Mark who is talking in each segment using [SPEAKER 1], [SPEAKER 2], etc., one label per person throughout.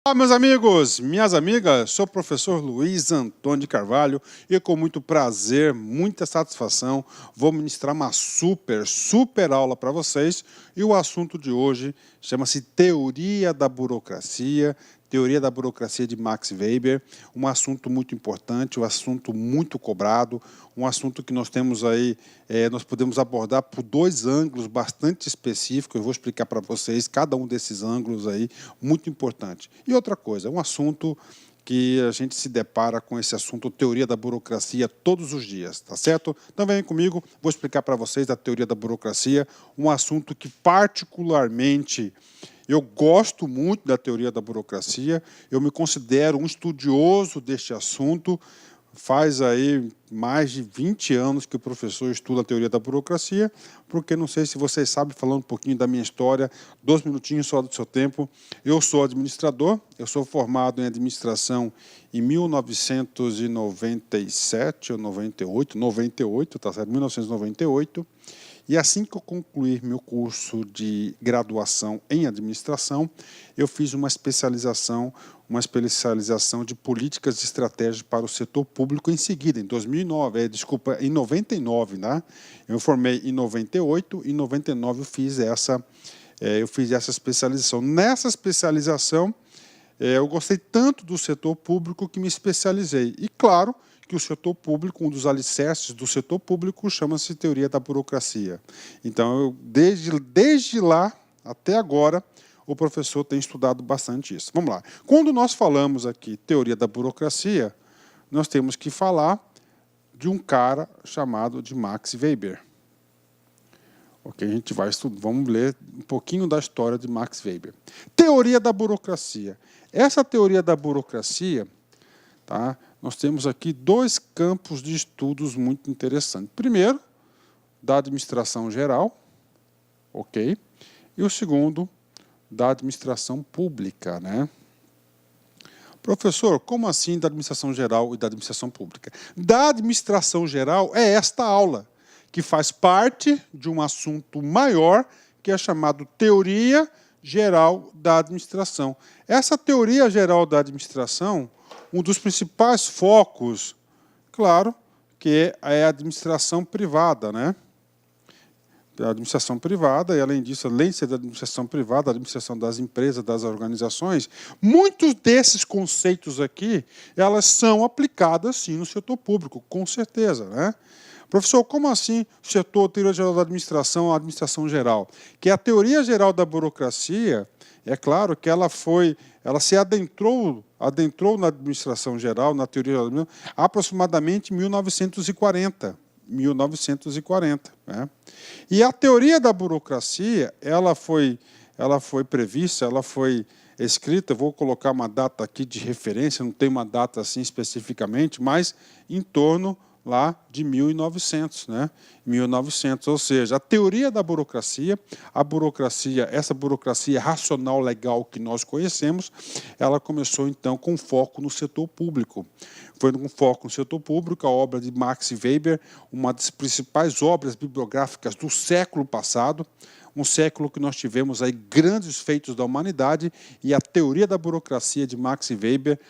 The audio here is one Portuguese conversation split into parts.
[SPEAKER 1] Olá, meus amigos, minhas amigas, sou o professor Luiz Antônio de Carvalho e com muito prazer, muita satisfação, vou ministrar uma super aula para vocês e o assunto de hoje chama-se Teoria da Burocracia de Max Weber, um assunto muito importante, um assunto muito cobrado, um assunto que nós temos aí, nós podemos abordar por dois ângulos bastante específicos, eu vou explicar para vocês cada um desses ângulos aí, muito importante. E outra coisa, um assunto que a gente se depara com esse assunto, teoria da burocracia, todos os dias, tá certo? Então vem comigo, vou explicar para vocês a teoria da burocracia, um assunto que particularmente eu gosto muito da teoria da burocracia, eu me considero um estudioso deste assunto, faz aí mais de 20 anos que o professor estuda a teoria da burocracia, porque não sei se vocês sabem, falando um pouquinho da minha história, 2 minutinhos só do seu tempo, eu sou administrador, eu sou formado em administração em 1997 ou 98, tá certo? 1998, e assim que eu concluir meu curso de graduação em administração, eu fiz uma especialização de políticas e estratégias para o setor público em seguida, em 2009, em 99, né? Eu me formei em 98 e em 99 eu fiz essa especialização. Nessa especialização, eu gostei tanto do setor público que me especializei. E claro que o setor público, um dos alicerces do setor público, chama-se teoria da burocracia. Então, desde lá até agora, o professor tem estudado bastante isso. Vamos lá. Quando nós falamos aqui teoria da burocracia, nós temos que falar de um cara chamado de Max Weber. Ok, a gente vai estudar, vamos ler um pouquinho da história de Max Weber. Teoria da burocracia. Essa teoria da burocracia, tá? Nós temos aqui dois campos de estudos muito interessantes. Primeiro, da administração geral, ok? E o segundo, da administração pública, né? Professor, como assim da administração geral e da administração pública? Da administração geral é esta aula, que faz parte de um assunto maior, que é chamado Teoria Geral da Administração. Essa Teoria Geral da Administração, um dos principais focos, claro, que é a administração privada, né? A administração privada, e além disso, além de ser da administração privada, a administração das empresas, das organizações, muitos desses conceitos aqui, elas são aplicadas, sim, no setor público, com certeza, né? Professor, como assim o setor teoria geral da administração, a administração geral? Que a teoria geral da burocracia, é claro que ela se adentrou na administração geral, na teoria geral, aproximadamente em 1940. Né? E a teoria da burocracia, ela foi prevista, ela foi escrita, vou colocar uma data aqui de referência, não tem uma data assim especificamente, mas em torno lá de 1900, né? 1900, ou seja, a teoria da burocracia, essa burocracia racional legal que nós conhecemos, ela começou então com foco no setor público. Foi com foco no setor público, a obra de Max Weber, uma das principais obras bibliográficas do século passado, um século que nós tivemos aí grandes feitos da humanidade, e a teoria da burocracia de Max Weber,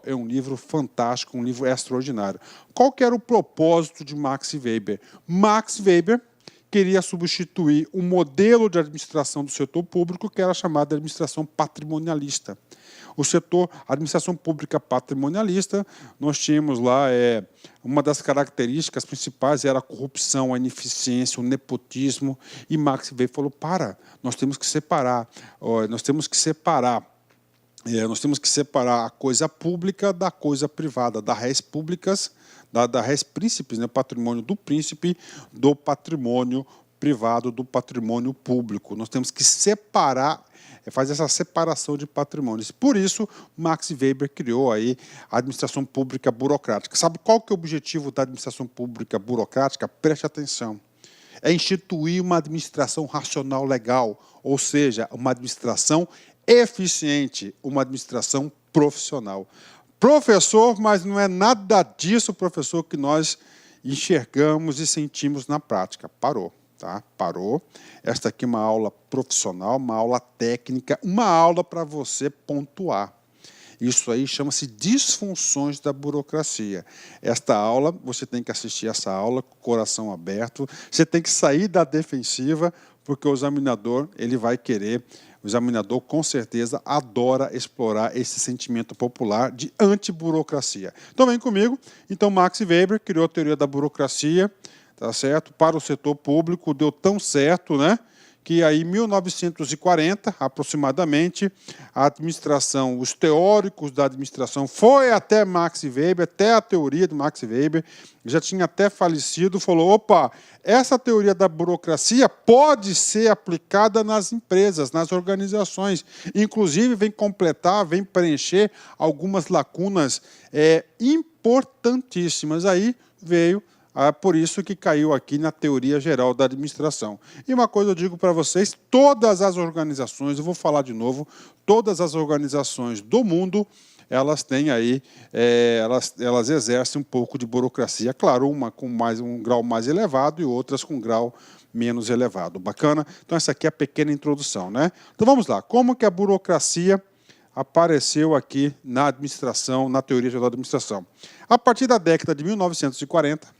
[SPEAKER 1] é um livro fantástico, um livro extraordinário. Qual que era o propósito de Max Weber? Max Weber queria substituir o modelo de administração do setor público, que era chamado de administração patrimonialista. A administração pública patrimonialista, nós tínhamos lá, uma das características principais era a corrupção, a ineficiência, o nepotismo, e Max Weber falou, nós temos que separar a coisa pública da coisa privada, da res públicas, da res príncipes, né, patrimônio do príncipe, do patrimônio privado, do patrimônio público. Nós temos que fazer essa separação de patrimônios. Por isso, Max Weber criou aí a administração pública burocrática. Sabe qual que é o objetivo da administração pública burocrática? Preste atenção. É instituir uma administração racional legal, ou seja, uma administração eficiente, uma administração profissional. Professor, mas não é nada disso, professor, que nós enxergamos e sentimos na prática. Parou. Tá? Parou. Esta aqui é uma aula profissional, uma aula técnica, uma aula para você pontuar. Isso aí chama-se disfunções da burocracia. Esta aula, você tem que assistir essa aula com o coração aberto, você tem que sair da defensiva, porque o examinador, ele vai querer, o examinador com certeza adora explorar esse sentimento popular de antiburocracia. Então vem comigo. Então Max Weber criou a teoria da burocracia, tá certo? Para o setor público, deu tão certo, né? Que aí, em 1940, aproximadamente, a administração, os teóricos da administração foi até Max Weber, até a teoria de Max Weber, já tinha até falecido, falou, opa, essa teoria da burocracia pode ser aplicada nas empresas, nas organizações, inclusive vem completar, vem preencher algumas lacunas importantíssimas. Aí veio por isso que caiu aqui na teoria geral da administração. E uma coisa eu digo para vocês, todas as organizações, eu vou falar de novo, todas as organizações do mundo, elas têm aí, elas exercem um pouco de burocracia. Claro, uma com um grau mais elevado e outras com um grau menos elevado. Bacana? Então essa aqui é a pequena introdução, né? Então vamos lá, como que a burocracia apareceu aqui na administração, na teoria geral da administração? A partir da década de 1940,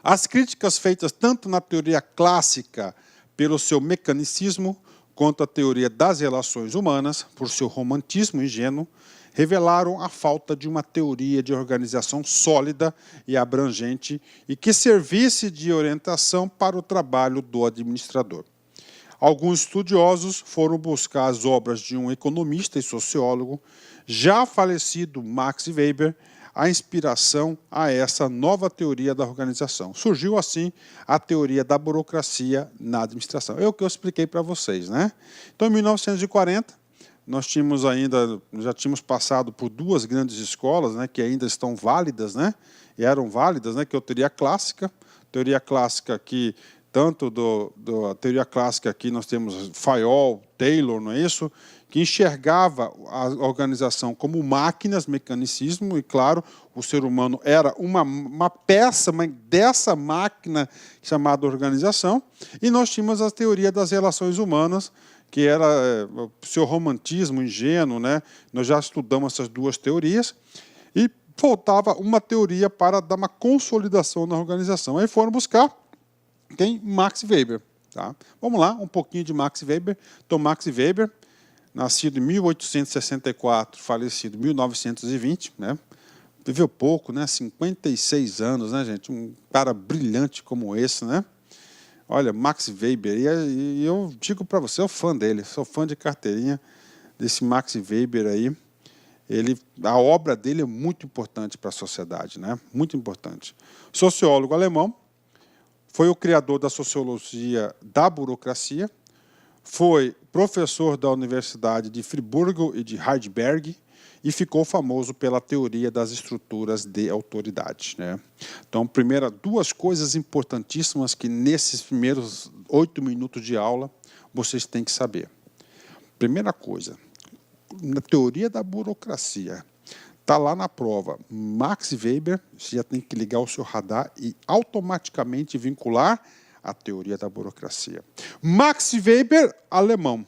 [SPEAKER 1] as críticas feitas tanto na teoria clássica pelo seu mecanicismo, quanto a teoria das relações humanas, por seu romantismo ingênuo, revelaram a falta de uma teoria de organização sólida e abrangente e que servisse de orientação para o trabalho do administrador. Alguns estudiosos foram buscar as obras de um economista e sociólogo, já falecido Max Weber, a inspiração a essa nova teoria da organização. Surgiu assim a teoria da burocracia na administração. É o que eu expliquei para vocês, né? Então, em 1940, nós já tínhamos passado por duas grandes escolas, né, que ainda estão válidas, né? E eram válidas, né? Que é a teoria clássica que tanto da teoria clássica aqui nós temos Fayol, Taylor, não é isso? Que enxergava a organização como máquinas, mecanicismo, e, claro, o ser humano era uma peça dessa máquina chamada organização, e nós tínhamos a teoria das relações humanas, que era o seu romantismo ingênuo, né? Nós já estudamos essas duas teorias, e faltava uma teoria para dar uma consolidação na organização. Aí foram buscar quem? Max Weber. Tá? Vamos lá, um pouquinho de Max Weber. Então, Max Weber, nascido em 1864, falecido em 1920, né? Viveu pouco, né? 56 anos, né, gente? Um cara brilhante como esse, né? Olha, Max Weber, e eu digo para você, eu sou fã dele, sou fã de carteirinha desse Max Weber aí. A obra dele é muito importante para a sociedade, né? Muito importante. Sociólogo alemão, foi o criador da sociologia da burocracia, foi professor da Universidade de Friburgo e de Heidelberg e ficou famoso pela teoria das estruturas de autoridade, né? Então, duas coisas importantíssimas que nesses primeiros 8 minutos de aula vocês têm que saber. Primeira coisa, na teoria da burocracia, está lá na prova, Max Weber, você já tem que ligar o seu radar e automaticamente vincular a teoria da burocracia. Max Weber, alemão.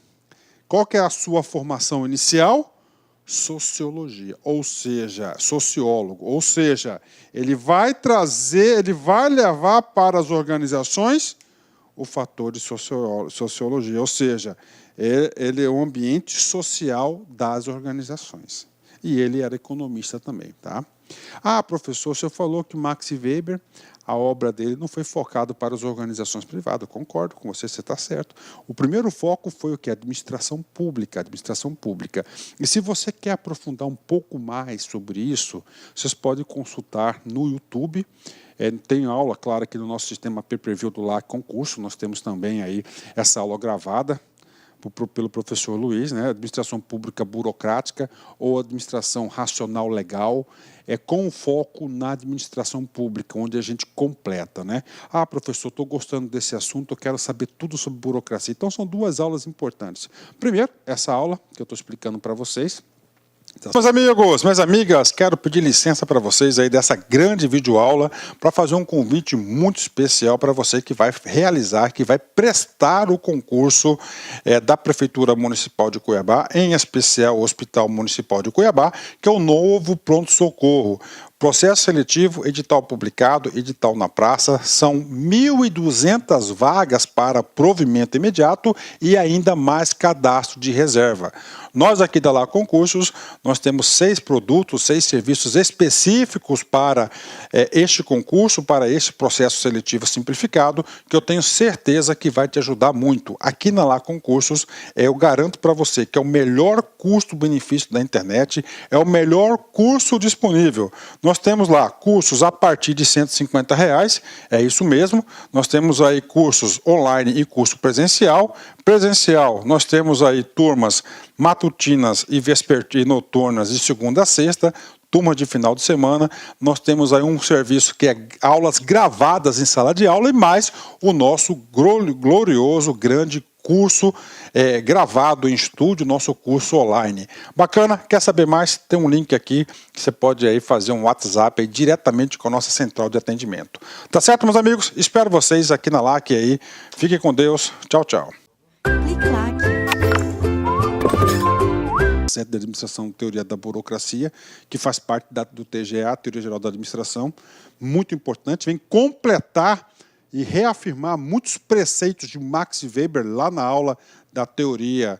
[SPEAKER 1] Qual que é a sua formação inicial? Sociologia, ou seja, sociólogo. Ou seja, ele vai levar para as organizações o fator de sociologia, ou seja, ele é o ambiente social das organizações. E ele era economista também, tá? Ah, professor, o senhor falou que Max Weber, a obra dele não foi focada para as organizações privadas. Eu concordo com você, você está certo. O primeiro foco foi o quê? Administração pública, administração pública. E se você quer aprofundar um pouco mais sobre isso, vocês podem consultar no YouTube. Tem aula, claro, aqui no nosso sistema pay-per-view do LAC Concurso, nós temos também aí essa aula gravada pelo professor Luiz, né? Administração pública burocrática ou administração racional legal, com foco na administração pública, onde a gente completa, né? Ah, professor, estou gostando desse assunto, eu quero saber tudo sobre burocracia. Então, são duas aulas importantes. Primeiro, essa aula que eu estou explicando para vocês, Meus amigos, minhas amigas, quero pedir licença para vocês aí dessa grande videoaula para fazer um convite muito especial para você que vai realizar, que vai prestar o concurso da Prefeitura Municipal de Cuiabá, em especial o Hospital Municipal de Cuiabá, que é o novo pronto-socorro. Processo seletivo, edital publicado, edital na praça, são 1.200 vagas para provimento imediato e ainda mais cadastro de reserva. Nós aqui da Lá Concursos, nós temos 6 produtos, 6 serviços específicos para este concurso, para este processo seletivo simplificado, que eu tenho certeza que vai te ajudar muito. Aqui na Lá Concursos, eu garanto para você que é o melhor custo-benefício da internet, é o melhor curso disponível. Nós temos lá cursos a partir de R$150, é isso mesmo. Nós temos aí cursos online e curso presencial. Presencial, nós temos aí turmas matutinas e noturnas de segunda a sexta, turma de final de semana. Nós temos aí um serviço que é aulas gravadas em sala de aula e mais o nosso glorioso, grande curso gravado em estúdio, nosso curso online. Bacana? Quer saber mais? Tem um link aqui que você pode aí fazer um WhatsApp aí diretamente com a nossa central de atendimento. Tá certo, meus amigos? Espero vocês aqui na LAC aí. Fiquem com Deus. Tchau, tchau. Centro de Administração Teoria da Burocracia, que faz parte do TGA, Teoria Geral da Administração, muito importante, vem completar e reafirmar muitos preceitos de Max Weber lá na aula da teoria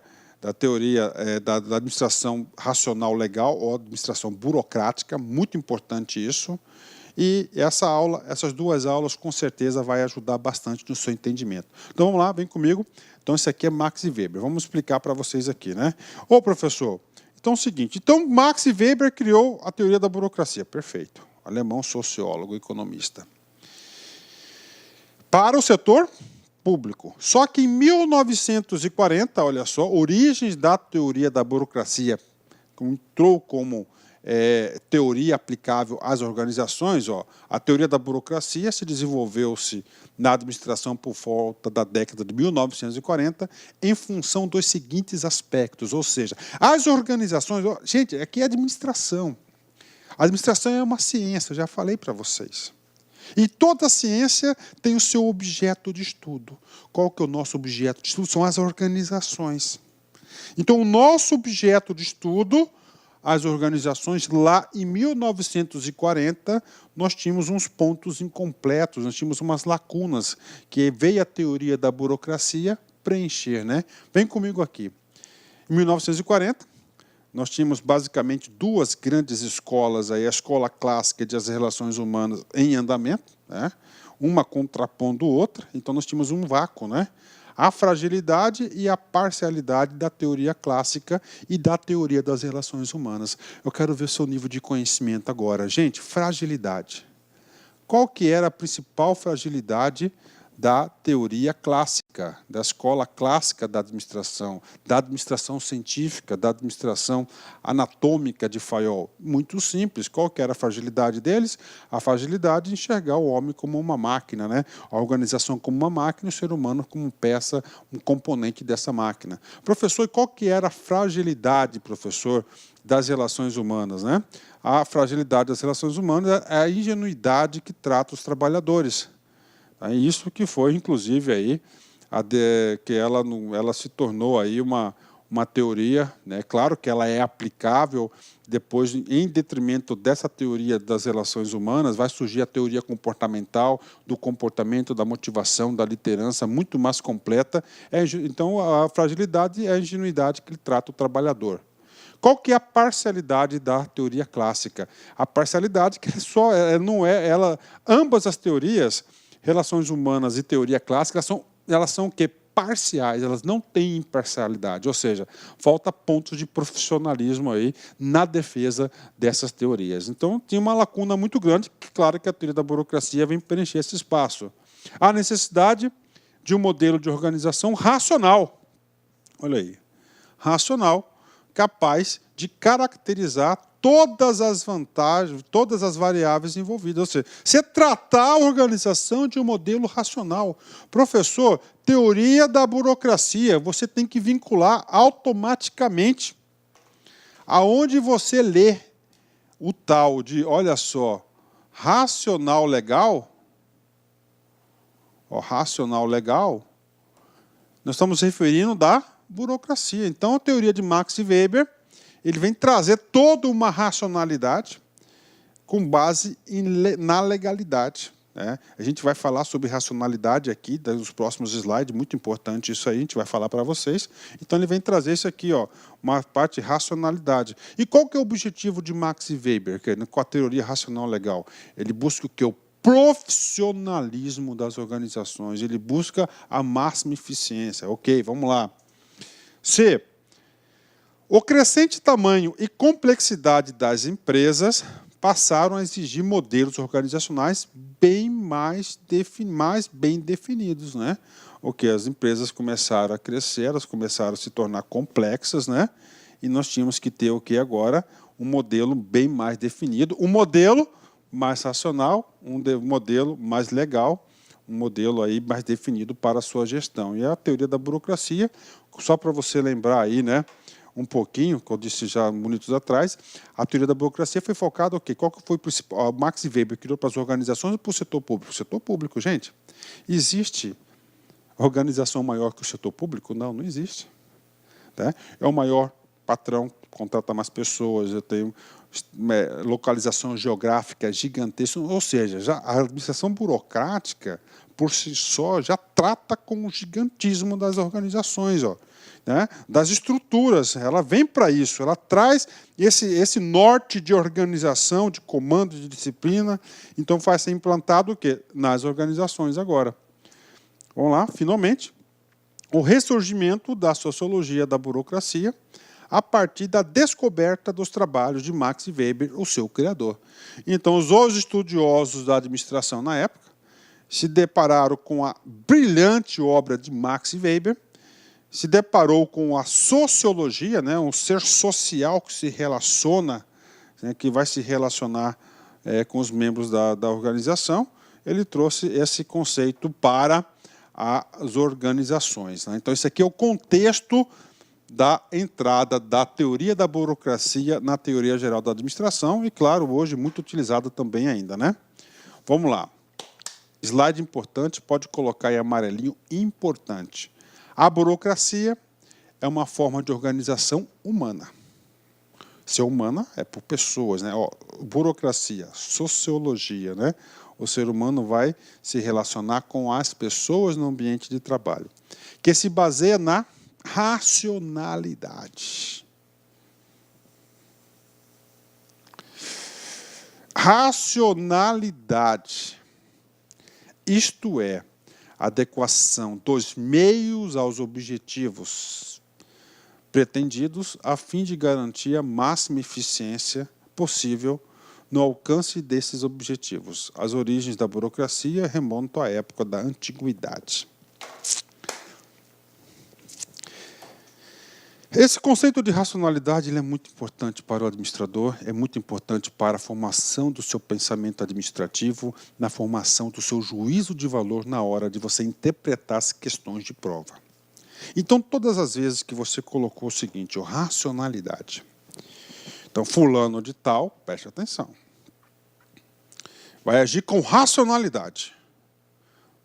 [SPEAKER 1] da administração racional legal ou administração burocrática, muito importante isso. E essas 2 aulas com certeza vai ajudar bastante no seu entendimento. Então vamos lá, vem comigo. Então isso aqui é Max Weber. Vamos explicar para vocês aqui, né? Ô professor, então é o seguinte, então Max Weber criou a teoria da burocracia, perfeito. Alemão, sociólogo, economista. Para o setor público. Só que em 1940, olha só, origens da teoria da burocracia entrou como teoria aplicável às organizações. Ó, a teoria da burocracia se desenvolveu-se na administração por volta da década de 1940 em função dos seguintes aspectos, ou seja, as organizações... Ó, gente, aqui é administração. A administração é uma ciência, já falei para vocês. E toda ciência tem o seu objeto de estudo. Qual que é o nosso objeto de estudo? São as organizações. Então, o nosso objeto de estudo, as organizações, lá em 1940, nós tínhamos uns pontos incompletos, nós tínhamos umas lacunas, que veio a teoria da burocracia preencher, né? Vem comigo aqui. Em 1940, nós tínhamos basicamente 2 grandes escolas, aí, a escola clássica das relações humanas em andamento, né? Uma contrapondo outra, então nós tínhamos um vácuo, né? A fragilidade e a parcialidade da teoria clássica e da teoria das relações humanas. Eu quero ver seu nível de conhecimento agora. Gente, fragilidade. Qual que era a principal fragilidade da teoria clássica, da escola clássica da administração científica, da administração anatômica de Fayol? Muito simples. Qual que era a fragilidade deles? A fragilidade de enxergar o homem como uma máquina, né? A organização como uma máquina e o ser humano como peça, um componente dessa máquina. Professor, e qual que era a fragilidade, professor, das relações humanas, né? A fragilidade das relações humanas é a ingenuidade que trata os trabalhadores. É isso que foi, inclusive, aí, que ela se tornou aí uma teoria, né? Claro que ela é aplicável, depois, em detrimento dessa teoria das relações humanas, vai surgir a teoria comportamental, do comportamento, da motivação, da liderança, muito mais completa. Então, a fragilidade é a ingenuidade que trata o trabalhador. Qual que é a parcialidade da teoria clássica? A parcialidade que ambas as teorias, relações humanas e teoria clássica, elas são o quê? Parciais, elas não têm imparcialidade, ou seja, falta pontos de profissionalismo aí na defesa dessas teorias. Então, tinha uma lacuna muito grande, que claro que a teoria da burocracia vem preencher esse espaço. A necessidade de um modelo de organização racional, olha aí, racional, capaz de caracterizar todas as vantagens, todas as variáveis envolvidas. Ou seja, você tratar a organização de um modelo racional. Professor, teoria da burocracia, você tem que vincular automaticamente aonde você lê o tal de, olha só, racional legal, racional legal, nós estamos referindo da burocracia. Então, a teoria de Max Weber, ele vem trazer toda uma racionalidade com base na legalidade. Né? A gente vai falar sobre racionalidade aqui, nos próximos slides, muito importante isso aí, a gente vai falar para vocês. Então, ele vem trazer isso aqui, uma parte de racionalidade. E qual que é o objetivo de Max Weber, com a teoria racional legal? Ele busca o quê? O profissionalismo das organizações, ele busca a máxima eficiência. Ok, vamos lá. C. O crescente tamanho e complexidade das empresas passaram a exigir modelos organizacionais mais bem definidos, né? As empresas começaram a crescer, elas começaram a se tornar complexas, né? E nós tínhamos que ter agora? Um modelo bem mais definido, um modelo mais racional, um modelo mais legal, um modelo aí mais definido para a sua gestão. E a teoria da burocracia, só para você lembrar aí, né? Um pouquinho, que eu disse já minutos atrás, a teoria da burocracia foi focada qual que foi o principal? Max Weber criou para as organizações ou para o setor público? O setor público, gente. Existe organização maior que o setor público? Não, não existe. Né? É o maior patrão, contrata mais pessoas, eu tenho localização geográfica gigantesca, ou seja, já a administração burocrática, por si só, já trata com o gigantismo das organizações, né? Das estruturas. Ela vem para isso, ela traz esse norte de organização, de comando, de disciplina, então vai ser implantado o quê? Nas organizações agora. Vamos lá, finalmente, o ressurgimento da sociologia da burocracia a partir da descoberta dos trabalhos de Max Weber, o seu criador. Então, os estudiosos da administração na época se depararam com a brilhante obra de Max Weber, se deparou com a sociologia, né, um ser social que se relaciona, né, que vai se relacionar com os membros da organização. Ele trouxe esse conceito para as organizações. Né? Então, esse aqui é o contexto da entrada da teoria da burocracia na teoria geral da administração e, claro, hoje muito utilizada também ainda. Né? Vamos lá. Slide importante, pode colocar em amarelinho, importante. A burocracia é uma forma de organização humana. Ser humana é por pessoas, né? Burocracia, sociologia, né? O ser humano vai se relacionar com as pessoas no ambiente de trabalho, que se baseia na racionalidade. Racionalidade, isto é, adequação dos meios aos objetivos pretendidos a fim de garantir a máxima eficiência possível no alcance desses objetivos. As origens da burocracia remontam à época da antiguidade. Esse conceito de racionalidade ele é muito importante para o administrador, é muito importante para a formação do seu pensamento administrativo, na formação do seu juízo de valor na hora de você interpretar as questões de prova. Então, todas as vezes que você colocou o seguinte, racionalidade. Então, fulano de tal, preste atenção, vai agir com racionalidade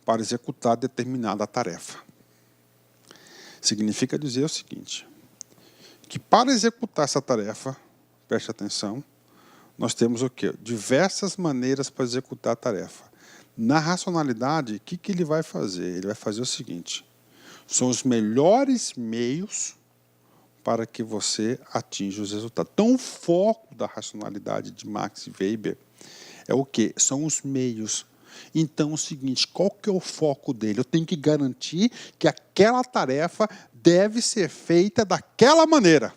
[SPEAKER 1] para executar determinada tarefa. Significa dizer o seguinte, que para executar essa tarefa, preste atenção, nós temos o quê? Diversas maneiras para executar a tarefa. Na racionalidade, o que ele vai fazer? Ele vai fazer o seguinte, são os melhores meios para que você atinja os resultados. Então, o foco da racionalidade de Max Weber é o quê? São os meios. Então, é o seguinte, qual que é o foco dele? Eu tenho que garantir que aquela tarefa deve ser feita daquela maneira.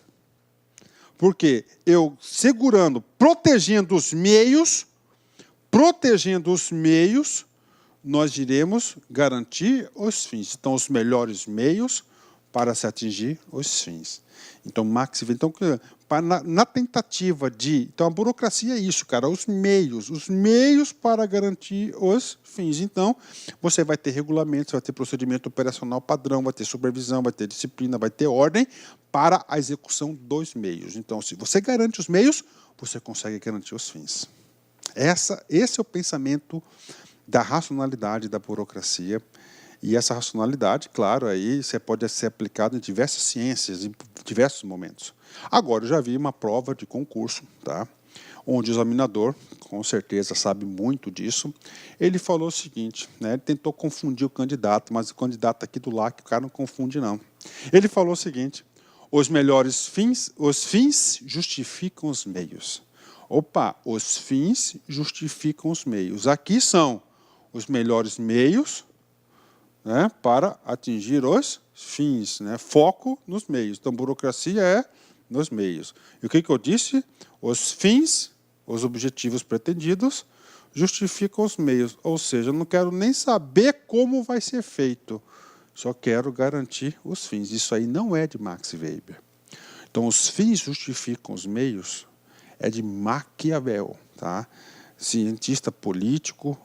[SPEAKER 1] Porque eu segurando, protegendo os meios, nós iremos garantir os fins. Então, os melhores meios para se atingir os fins. Então, Max Weber, então, na tentativa de... Então, a burocracia é isso, cara, os meios para garantir os fins. Então, você vai ter regulamentos, vai ter procedimento operacional padrão, vai ter supervisão, vai ter disciplina, vai ter ordem para a execução dos meios. Então, se você garante os meios, você consegue garantir os fins. Esse é o pensamento da racionalidade da burocracia. E essa racionalidade, claro, aí você pode ser aplicado em diversas ciências, em diversos momentos. Agora, eu já vi uma prova de concurso, tá? Onde o examinador, com certeza, sabe muito disso. Ele falou o seguinte, né? Ele tentou confundir o candidato, mas o candidato aqui do LAC, o cara não confunde, não. Ele falou o seguinte, os fins justificam os meios. Opa, os fins justificam os meios. Aqui são os melhores meios, né, para atingir os fins, né? Foco nos meios. Então, burocracia é nos meios. E o que eu disse? Os fins, os objetivos pretendidos, justificam os meios. Ou seja, eu não quero nem saber como vai ser feito, só quero garantir os fins. Isso aí não é de Max Weber. Então, os fins justificam os meios é de Maquiavel, tá? Cientista político,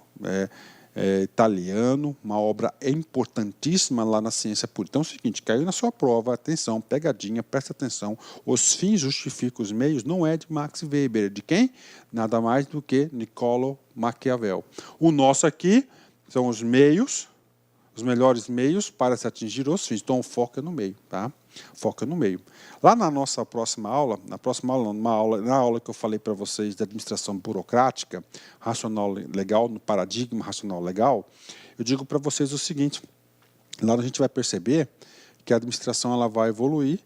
[SPEAKER 1] italiano, uma obra importantíssima lá na ciência política. Então é o seguinte, caiu na sua prova, atenção, pegadinha, presta atenção, os fins justificam os meios, não é de Max Weber, é de quem? Nada mais do que Niccolo Maquiavel. O nosso aqui são os meios, os melhores meios para se atingir os fins. Então, foca no meio, tá? Foca no meio. Lá na nossa próxima aula, na aula que eu falei para vocês da administração burocrática, racional legal, no paradigma racional legal, eu digo para vocês o seguinte, lá a gente vai perceber que a administração ela vai evoluir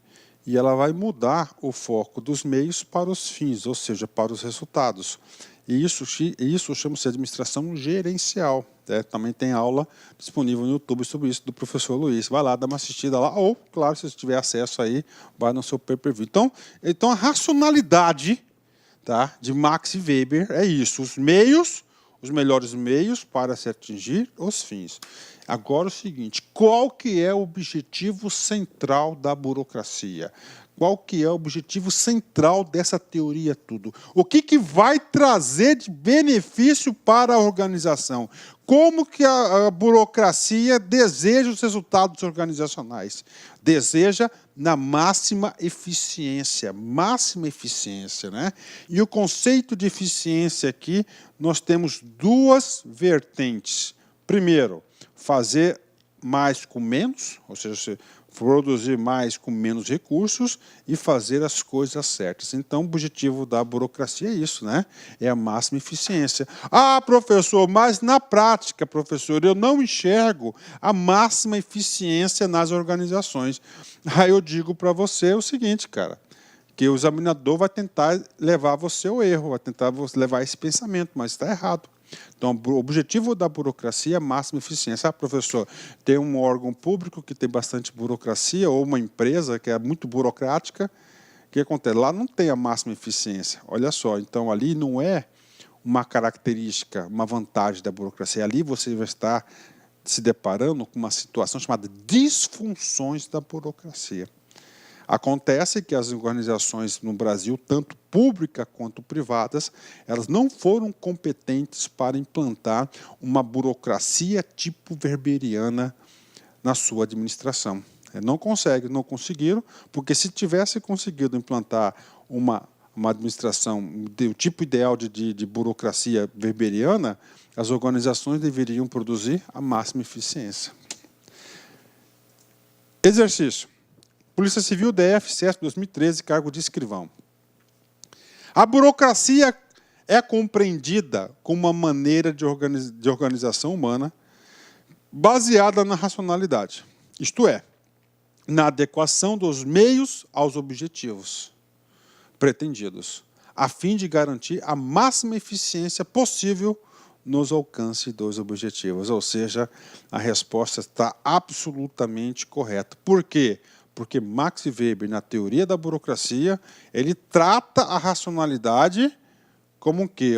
[SPEAKER 1] e ela vai mudar o foco dos meios para os fins, ou seja, para os resultados. E isso chama-se administração gerencial. Também tem aula disponível no YouTube sobre isso do professor Luiz. Vai lá, dá uma assistida lá, ou, claro, se você tiver acesso aí, vai no seu pay-per-view. Então, a racionalidade, tá, de Max Weber é isso, os meios, os melhores meios para se atingir os fins. Agora o seguinte, qual que é o objetivo central da burocracia? Qual que é o objetivo central dessa teoria tudo? O que vai trazer de benefício para a organização? Como que a burocracia deseja os resultados organizacionais? Deseja na máxima eficiência, né? E o conceito de eficiência aqui, nós temos duas vertentes. Primeiro, fazer mais com menos, ou seja, produzir mais com menos recursos e fazer as coisas certas. Então, o objetivo da burocracia é isso, né? É a máxima eficiência. Ah, professor, mas na prática, professor, eu não enxergo a máxima eficiência nas organizações. Aí eu digo para você o seguinte, cara, que o examinador vai tentar levar você ao erro, vai tentar levar esse pensamento, mas está errado. Então, o objetivo da burocracia é a máxima eficiência. Ah, professor, tem um órgão público que tem bastante burocracia, ou uma empresa que é muito burocrática, o que acontece? Lá não tem a máxima eficiência. Olha só, então ali não é uma característica, uma vantagem da burocracia. Ali você vai estar se deparando com uma situação chamada disfunções da burocracia. Acontece que as organizações no Brasil, tanto públicas quanto privadas, elas não foram competentes para implantar uma burocracia tipo weberiana na sua administração. Não conseguiram, porque se tivesse conseguido implantar uma administração, o tipo ideal de burocracia weberiana, as organizações deveriam produzir a máxima eficiência. Exercício. Polícia Civil, DF, CESP 2013, cargo de escrivão. A burocracia é compreendida como uma maneira de organização humana baseada na racionalidade, isto é, na adequação dos meios aos objetivos pretendidos, a fim de garantir a máxima eficiência possível nos alcances dos objetivos. Ou seja, a resposta está absolutamente correta. Por quê? Porque Max Weber, na teoria da burocracia, ele trata a racionalidade como o quê?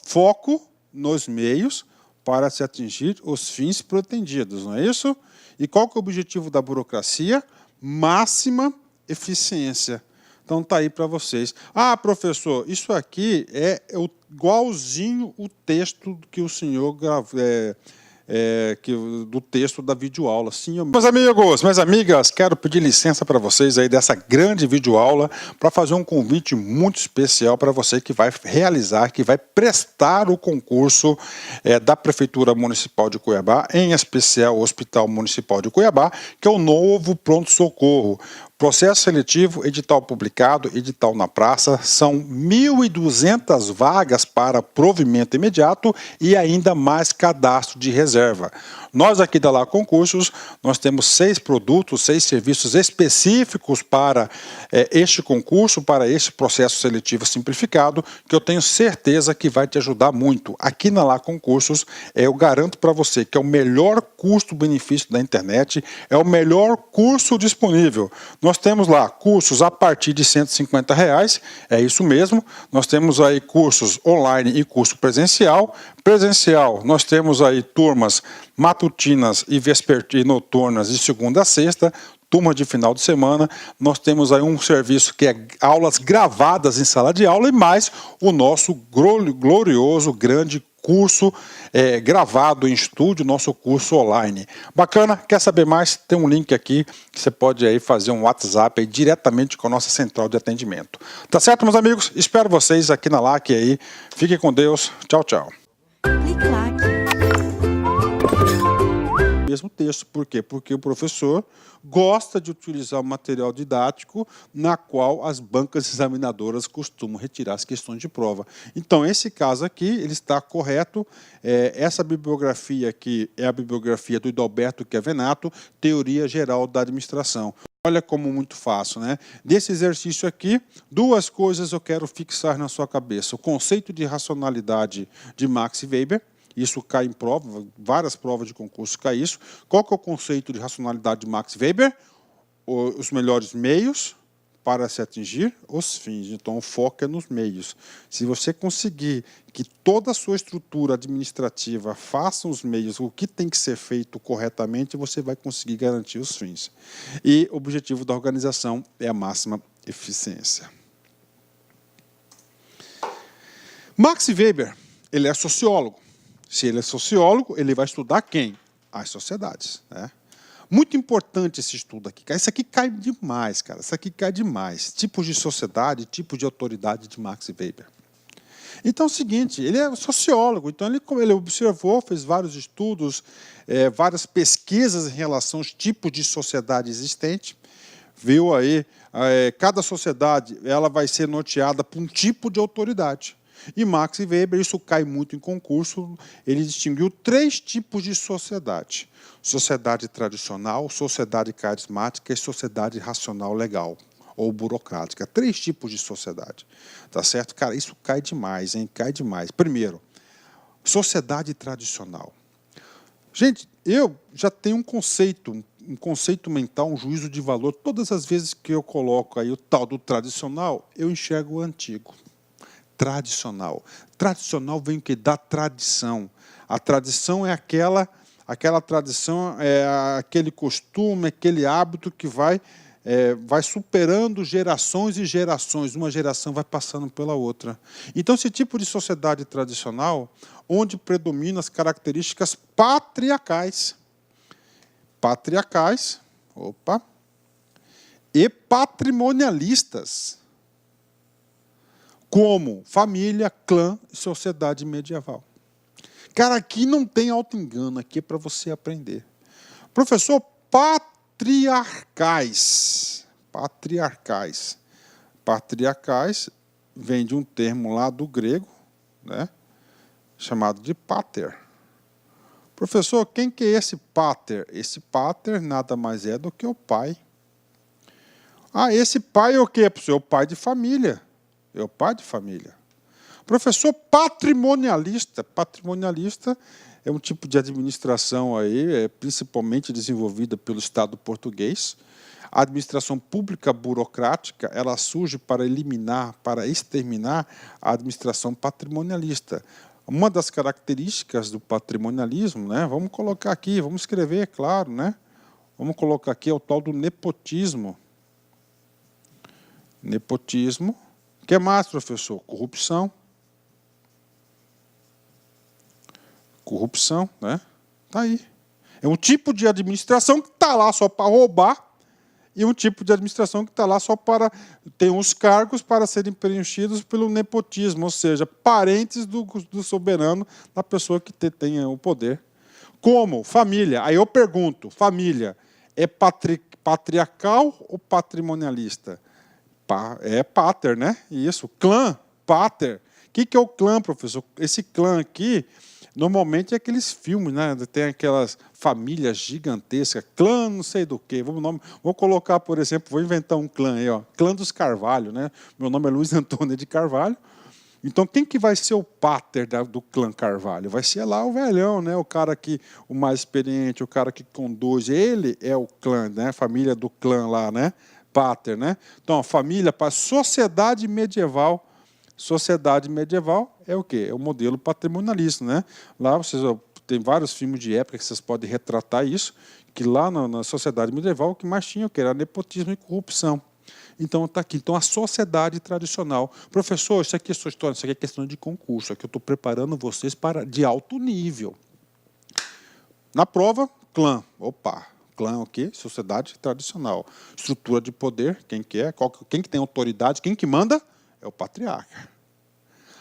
[SPEAKER 1] Foco nos meios para se atingir os fins pretendidos, não é isso? E qual que é o objetivo da burocracia? máxima eficiência. Então está aí para vocês. Ah, professor, isso aqui é igualzinho o texto que o senhor do texto da videoaula. Sim, meus amigos, minhas amigas, quero pedir licença para vocês aí dessa grande videoaula para fazer um convite muito especial para você que vai realizar, que vai prestar o concurso da Prefeitura Municipal de Cuiabá, em especial o Hospital Municipal de Cuiabá, que é o novo pronto-socorro. Processo seletivo, edital publicado, edital na praça, são 1.200 vagas para provimento imediato e ainda mais cadastro de reserva. Nós aqui da Lá Concursos, nós temos 6 produtos, 6 serviços específicos para este concurso, para este processo seletivo simplificado, que eu tenho certeza que vai te ajudar muito. Aqui na Lá Concursos, eu garanto para você que é o melhor custo-benefício da internet, é o melhor curso disponível. Nós temos lá cursos a partir de R$ 150, é isso mesmo. Nós temos aí cursos online e curso presencial. Presencial, nós temos aí turmas matutinas e noturnas de segunda a sexta, turma de final de semana. Nós temos aí um serviço que é aulas gravadas em sala de aula e mais o nosso glorioso, grande curso gravado em estúdio, nosso curso online. Bacana? Quer saber mais? Tem um link aqui que você pode aí fazer um WhatsApp aí diretamente com a nossa central de atendimento. Tá certo, meus amigos? Espero vocês aqui na LAC aí. Fiquem com Deus. Tchau, tchau.
[SPEAKER 2] Clique lá.
[SPEAKER 1] Mesmo texto. Por quê? Porque o professor gosta de utilizar o material didático na qual as bancas examinadoras costumam retirar as questões de prova. Então, esse caso aqui, ele está correto. Essa bibliografia aqui é a bibliografia do Hidalberto Chiavenato, Teoria Geral da Administração. Olha como muito fácil, né? Desse exercício aqui, 2 coisas eu quero fixar na sua cabeça. O conceito de racionalidade de Max Weber. Isso cai em prova, várias provas de concurso cai isso. Qual que é o conceito de racionalidade de Max Weber? Os melhores meios para se atingir os fins. Então, o foco é nos meios. Se você conseguir que toda a sua estrutura administrativa faça os meios, o que tem que ser feito corretamente, você vai conseguir garantir os fins. E o objetivo da organização é a máxima eficiência. Max Weber, ele é sociólogo. Se ele é sociólogo, ele vai estudar quem? As sociedades, né? Muito importante esse estudo aqui. Isso aqui cai demais, cara. Isso aqui cai demais. Tipos de sociedade, tipos de autoridade de Max Weber. Então é o seguinte, ele é sociólogo, então ele observou, fez vários estudos, várias pesquisas em relação aos tipos de sociedade existente. Viu aí, cada sociedade ela vai ser norteada por um tipo de autoridade. E Max Weber, isso cai muito em concurso, ele distinguiu 3 tipos de sociedade. Sociedade tradicional, sociedade carismática e sociedade racional legal, ou burocrática. 3 tipos de sociedade. Tá certo? Cara, isso cai demais, hein? Cai demais. Primeiro, sociedade tradicional. Gente, eu já tenho um conceito mental, um juízo de valor. Todas as vezes que eu coloco aí o tal do tradicional, eu enxergo o antigo. Tradicional. Tradicional vem o quê? Da tradição. A tradição é aquela tradição, aquele costume, aquele hábito que vai superando gerações e gerações. Uma geração vai passando pela outra. Então, esse tipo de sociedade tradicional, onde predominam as características patriarcais. Patriarcais, e patrimonialistas, como família, clã e sociedade medieval. Cara, aqui não tem auto-engano, aqui é para você aprender. Professor, patriarcais. Patriarcais. Patriarcais vem de um termo lá do grego, né, chamado de pater. Professor, quem que é esse pater? Esse pater nada mais é do que o pai. Ah, esse pai é o quê, professor? É o pai de família. É o pai de família. Professor, patrimonialista. Patrimonialista é um tipo de administração aí, principalmente desenvolvida pelo Estado português. A administração pública burocrática, ela surge para eliminar, para exterminar a administração patrimonialista. Uma das características do patrimonialismo, né, vamos colocar aqui, vamos escrever, claro, né? Vamos colocar aqui o tal do nepotismo. Nepotismo. O que mais, professor? Corrupção. Corrupção, né? Está aí. É um tipo de administração que está lá só para roubar e um tipo de administração que está lá só para ter uns cargos para serem preenchidos pelo nepotismo, ou seja, parentes do soberano, da pessoa que tenha o poder. Como? Família. Aí eu pergunto, família é patriarcal ou patrimonialista? É pater, né? Isso, clã, pater. O que é o clã, professor? Esse clã aqui, normalmente é aqueles filmes, né? Tem aquelas famílias gigantescas, clã não sei do quê. Vou colocar, por exemplo, vou inventar um clã aí, ó, clã dos Carvalho, né? Meu nome é Luiz Antônio de Carvalho. Então, quem que vai ser o pater do clã Carvalho? Vai ser lá o velhão, né? O cara o mais experiente, o cara que conduz. Ele é o clã, né? A família do clã lá, né? Pater, né? Então, a família para sociedade medieval. Sociedade medieval é o quê? É o modelo patrimonialista, né? Lá vocês tem vários filmes de época que vocês podem retratar isso, que lá na sociedade medieval o que mais tinha o que era nepotismo e corrupção. Então está aqui. Então a sociedade tradicional. Professor, isso aqui é sua história, isso aqui é questão de concurso, aqui eu estou preparando vocês para de alto nível. Na prova, clã. Opa, clã o quê? Sociedade tradicional. Estrutura de poder, quem que é? Quem que tem autoridade? Quem que manda? É o patriarca.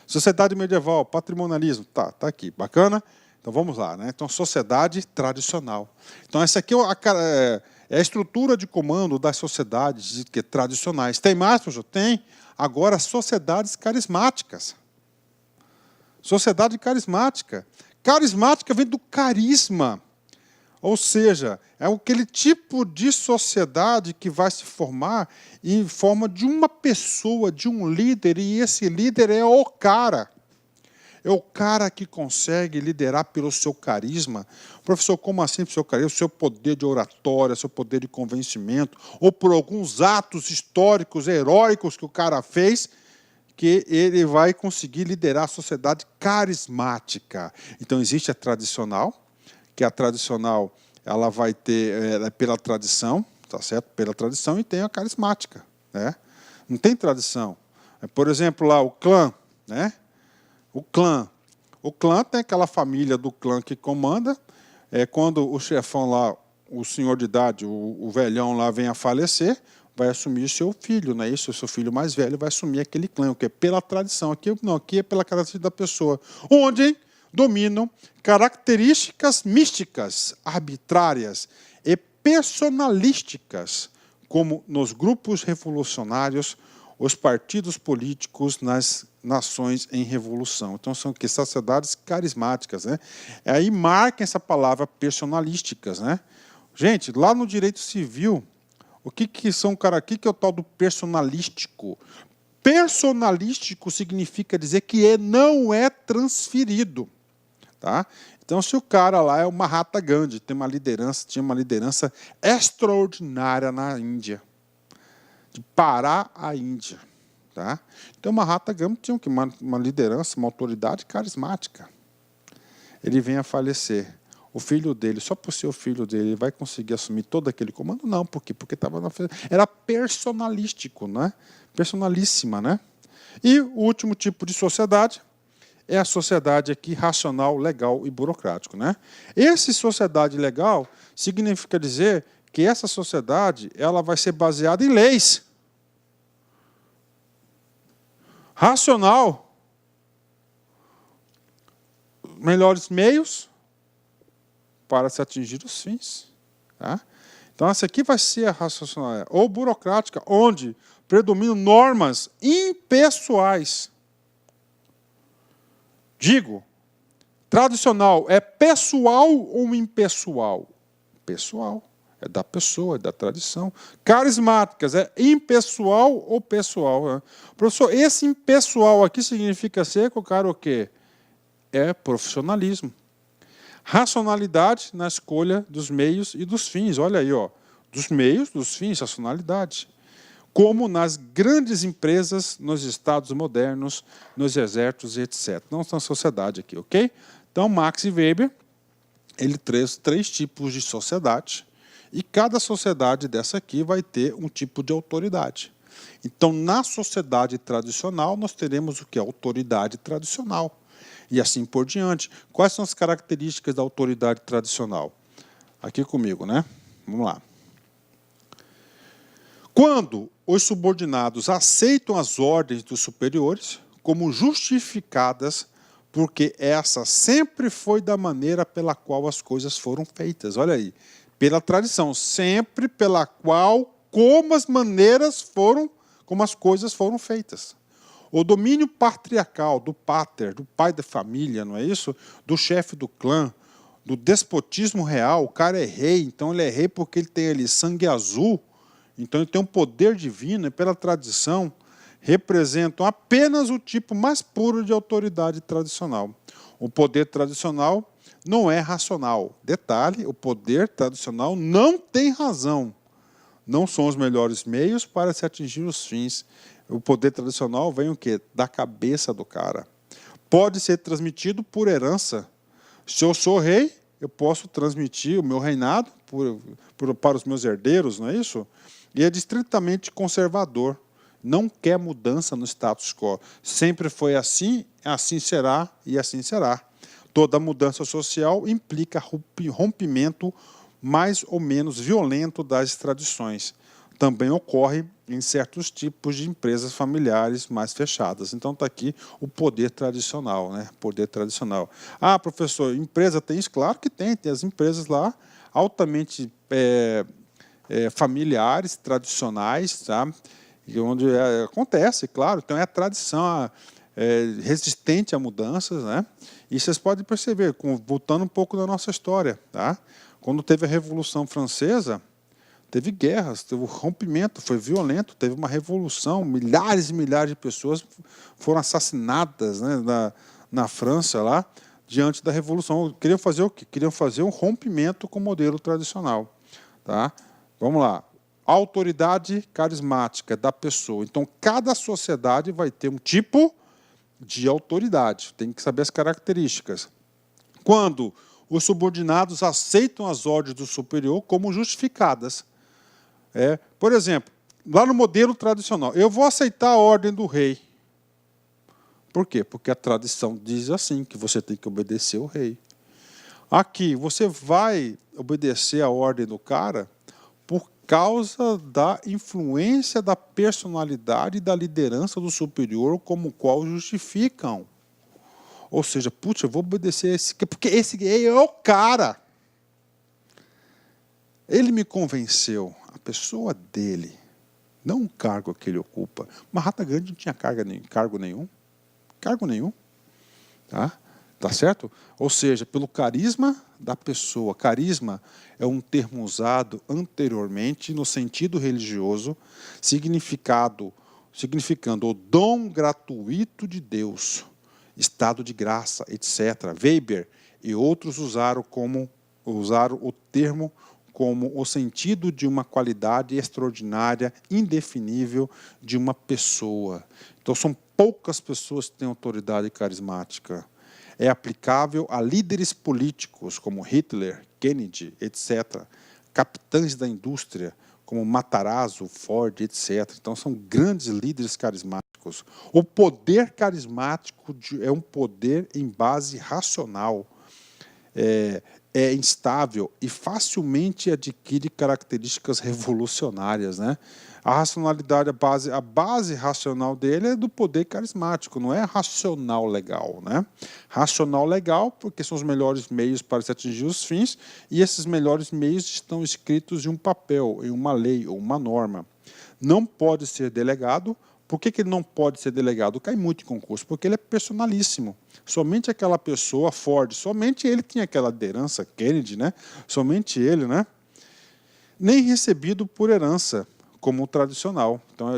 [SPEAKER 1] Sociedade medieval, patrimonialismo. Tá aqui, bacana? Então vamos lá, né? Então, sociedade tradicional. Então, essa aqui é a estrutura de comando das sociedades tradicionais. Tem mais, professor? Tem. Agora, sociedades carismáticas. Sociedade carismática. Carismática vem do carisma. Ou seja, é aquele tipo de sociedade que vai se formar em forma de uma pessoa, de um líder, e esse líder é o cara. É o cara que consegue liderar pelo seu carisma. Professor, como assim pelo seu carisma? O seu poder de oratória, o seu poder de convencimento, ou por alguns atos históricos, heróicos que o cara fez, que ele vai conseguir liderar a sociedade carismática. Então, existe a tradicional, que a tradicional ela vai ter pela tradição, tá certo? Pela tradição, e tem a carismática, né? Não tem tradição. Por exemplo, lá o clã, né? O clã tem aquela família do clã que comanda. Quando o chefão lá, o senhor de idade, o velhão lá vem a falecer, vai assumir seu filho, não é isso? O seu filho mais velho vai assumir aquele clã, o que é pela tradição. Aqui não, aqui é pela característica da pessoa. Onde dominam características místicas, arbitrárias e personalísticas, como nos grupos revolucionários, os partidos políticos nas nações em revolução. Então, são que sociedades carismáticas, né? Aí marquem essa palavra personalísticas, né? Gente, lá no direito civil, o que é o tal do personalístico? Personalístico significa dizer que não é transferido. Tá? Então, se o cara lá é o Mahatma Gandhi, tinha uma liderança extraordinária na Índia, de parar a Índia. Tá? Então, o Mahatma Gandhi tinha uma liderança, uma autoridade carismática. Ele vem a falecer. O filho dele, só por ser o filho dele, ele vai conseguir assumir todo aquele comando? Não, por quê? Porque era personalístico, né? Personalíssima, né? E o último tipo de sociedade é a sociedade aqui racional, legal e burocrático, né? Essa sociedade legal significa dizer que essa sociedade ela vai ser baseada em leis. Racional, melhores meios para se atingir os fins. Tá? Então, essa aqui vai ser a racional. Ou burocrática, onde predominam normas impessoais. Digo, tradicional é pessoal ou impessoal? Pessoal. É da pessoa, é da tradição. Carismáticas, é impessoal ou pessoal? Né? Professor, esse impessoal aqui significa ser, cara, o quê? É profissionalismo. Racionalidade na escolha dos meios e dos fins. Olha aí, ó, dos meios, dos fins, racionalidade. Como nas grandes empresas, nos estados modernos, nos exércitos, etc. Não na sociedade aqui, ok? Então, Max Weber, ele traz 3 tipos de sociedade. E cada sociedade dessa aqui vai ter um tipo de autoridade. Então, na sociedade tradicional, nós teremos o que? Autoridade tradicional. E assim por diante. Quais são as características da autoridade tradicional? Aqui comigo, né? Vamos lá. Quando os subordinados aceitam as ordens dos superiores como justificadas, porque essa sempre foi da maneira pela qual as coisas foram feitas. Olha aí, pela tradição, sempre pela qual, como as coisas foram feitas. O domínio patriarcal do pater, do pai da família, não é isso? Do chefe do clã, do despotismo real, o cara é rei, então ele é rei porque ele tem ali sangue azul, então ele tem um poder divino, e pela tradição, representam apenas o tipo mais puro de autoridade tradicional. O poder tradicional não é racional. Detalhe, o poder tradicional não tem razão. Não são os melhores meios para se atingir os fins. O poder tradicional vem o quê? Da cabeça do cara. Pode ser transmitido por herança. Se eu sou rei, eu posso transmitir o meu reinado para os meus herdeiros, não é isso? E é estritamente conservador. Não quer mudança no status quo. Sempre foi assim, assim será e assim será. Toda mudança social implica rompimento mais ou menos violento das tradições. Também ocorre em certos tipos de empresas familiares mais fechadas. Então está aqui o poder tradicional, né? Poder tradicional. Ah, professor, empresa tem isso? Claro que tem. Tem as empresas lá altamente familiares, tradicionais, tá? E onde acontece, claro. Então é a tradição resistente a mudanças, né? E vocês podem perceber, voltando um pouco da nossa história, tá? Quando teve a Revolução Francesa, teve guerras, teve um rompimento, foi violento, teve uma revolução, milhares e milhares de pessoas foram assassinadas, né, na França, lá, diante da Revolução. Queriam fazer o quê? Queriam fazer um rompimento com o modelo tradicional. Tá? Vamos lá. A autoridade carismática da pessoa. Então, cada sociedade vai ter um tipo de autoridade. Tem que saber as características. Quando os subordinados aceitam as ordens do superior como justificadas. Por exemplo, lá no modelo tradicional, eu vou aceitar a ordem do rei. Por quê? Porque a tradição diz assim, que você tem que obedecer ao rei. Aqui, você vai obedecer a ordem do cara por causa da influência da personalidade e da liderança do superior, como qual justificam. Ou seja, putz, eu vou obedecer a esse, porque esse é o cara. Ele me convenceu, a pessoa dele, não o cargo que ele ocupa. Mahatma Gandhi não tinha cargo nenhum. Tá? Tá certo? Ou seja, pelo carisma da pessoa. Carisma é um termo usado anteriormente no sentido religioso, significando o dom gratuito de Deus, estado de graça, etc. Weber e outros usaram o termo como o sentido de uma qualidade extraordinária, indefinível de uma pessoa. Então, são poucas pessoas que têm autoridade carismática. É aplicável a líderes políticos, como Hitler, Kennedy, etc. Capitães da indústria, como Matarazzo, Ford, etc. Então, são grandes líderes carismáticos. O poder carismático é um poder em base racional. É instável e facilmente adquire características revolucionárias, né? A racionalidade, a base racional dele é do poder carismático, não é racional legal, né? Racional legal porque são os melhores meios para se atingir os fins, e esses melhores meios estão escritos em um papel, em uma lei ou uma norma. Não pode ser delegado. Por que ele não pode ser delegado? Cai muito em concurso, porque ele é personalíssimo. Somente aquela pessoa, Ford, somente ele tinha aquela liderança, Kennedy, né? Somente ele, né? Nem recebido por herança, como o tradicional. Então,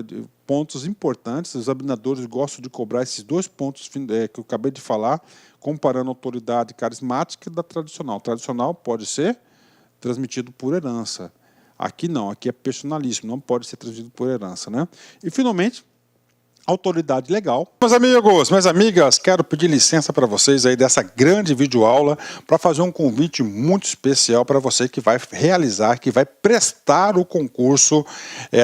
[SPEAKER 1] pontos importantes, os examinadores gostam de cobrar esses dois pontos que eu acabei de falar, comparando a autoridade carismática da tradicional. O tradicional pode ser transmitido por herança. Aqui não, aqui é personalismo, não pode ser transmitido por herança, né? E, finalmente, autoridade legal. Meus amigos, minhas amigas, quero pedir licença para vocês aí dessa grande videoaula para fazer um convite muito especial para você que vai realizar, que vai prestar o concurso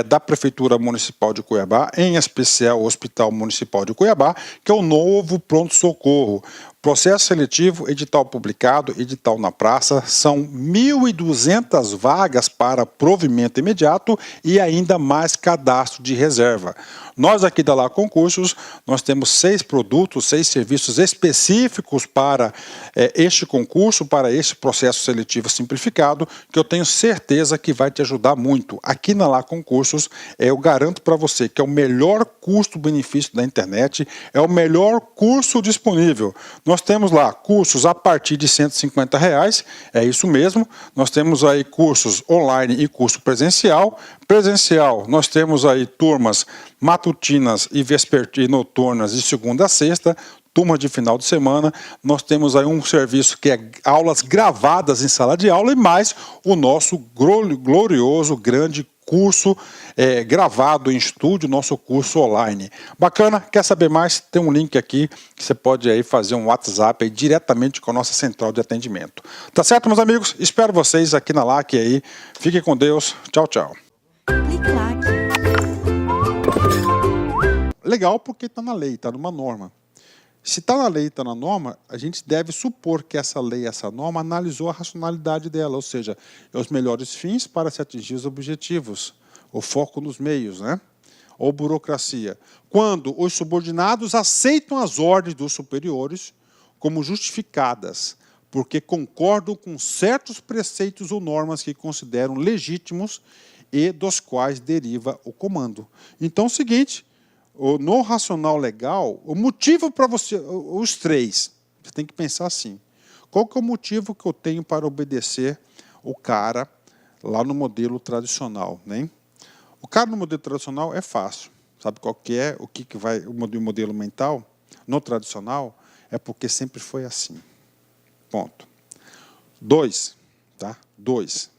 [SPEAKER 1] da Prefeitura Municipal de Cuiabá, em especial o Hospital Municipal de Cuiabá, que é o novo pronto-socorro. Processo seletivo, edital publicado, edital na praça, são 1.200 vagas para provimento imediato e ainda mais cadastro de reserva. Nós aqui da Lá Concursos, nós temos 6 produtos, 6 serviços específicos para este concurso, para este processo seletivo simplificado, que eu tenho certeza que vai te ajudar muito. Aqui na Lá Concursos, eu garanto para você que é o melhor custo-benefício da internet, é o melhor curso disponível. Nós temos lá cursos a partir de R$150, é isso mesmo. Nós temos aí cursos online e curso presencial. Presencial, nós temos aí turmas matutinas e noturnas de segunda a sexta, turmas de final de semana. Nós temos aí um serviço que é aulas gravadas em sala de aula e mais o nosso glorioso, grande curso gravado em estúdio, nosso curso online. Bacana? Quer saber mais? Tem um link aqui que você pode aí fazer um WhatsApp aí diretamente com a nossa central de atendimento. Tá certo, meus amigos? Espero vocês aqui na LAC aí. Fiquem com Deus. Tchau, tchau. Legal porque está na lei, está numa norma. Se está na lei, está na norma, a gente deve supor que essa lei, essa norma, analisou a racionalidade dela, ou seja, os melhores fins para se atingir os objetivos, o foco nos meios, né? Ou burocracia. Quando os subordinados aceitam as ordens dos superiores como justificadas, porque concordam com certos preceitos ou normas que consideram legítimos e dos quais deriva o comando. Então, é o seguinte, no racional legal, o motivo para você, os 3, você tem que pensar assim, qual que é o motivo que eu tenho para obedecer o cara lá no modelo tradicional, né? O cara no modelo tradicional é fácil, sabe qual que é, o modelo mental? No tradicional, é porque sempre foi assim. Ponto. 2, tá? 2.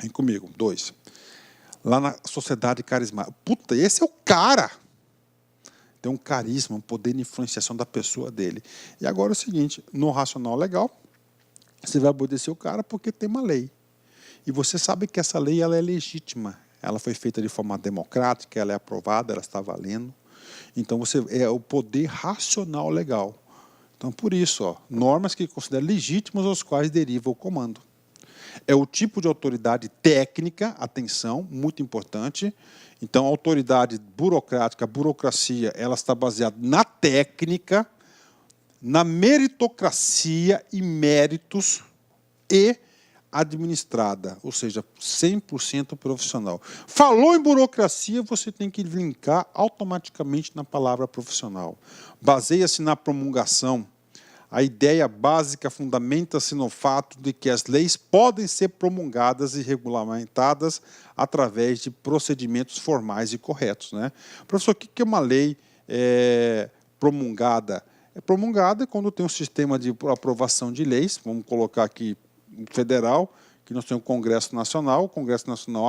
[SPEAKER 1] Vem comigo, 2. Lá na sociedade carismática. Puta, esse é o cara. Tem um carisma, um poder de influenciação da pessoa dele. E agora é o seguinte, no racional legal, você vai obedecer o cara porque tem uma lei. E você sabe que essa lei ela é legítima. Ela foi feita de forma democrática, ela é aprovada, ela está valendo. Então, é o poder racional legal. Então, por isso, ó, normas que consideram legítimas aos quais deriva o comando. É o tipo de autoridade técnica, atenção, muito importante. Então, a autoridade burocrática, a burocracia, ela está baseada na técnica, na meritocracia e méritos e administrada, ou seja, 100% profissional. Falou em burocracia, você tem que linkar automaticamente na palavra profissional. Baseia-se na promulgação. A ideia básica fundamenta-se no fato de que as leis podem ser promulgadas e regulamentadas através de procedimentos formais e corretos, né? Professor, o que é uma lei promulgada? É promulgada quando tem um sistema de aprovação de leis, vamos colocar aqui federal, que nós temos o Congresso Nacional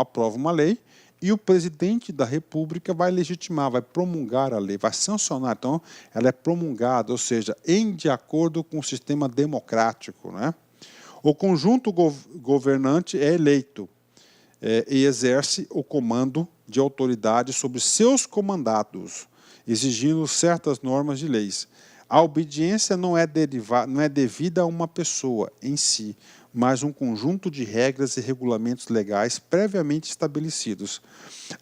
[SPEAKER 1] aprova uma lei, e o presidente da República vai legitimar, vai promulgar a lei, vai sancionar. Então, ela é promulgada, ou seja, de acordo com o sistema democrático, né? O conjunto governante é eleito e exerce o comando de autoridade sobre seus comandados, exigindo certas normas de leis. A obediência não é devida a uma pessoa em si, mas um conjunto de regras e regulamentos legais previamente estabelecidos.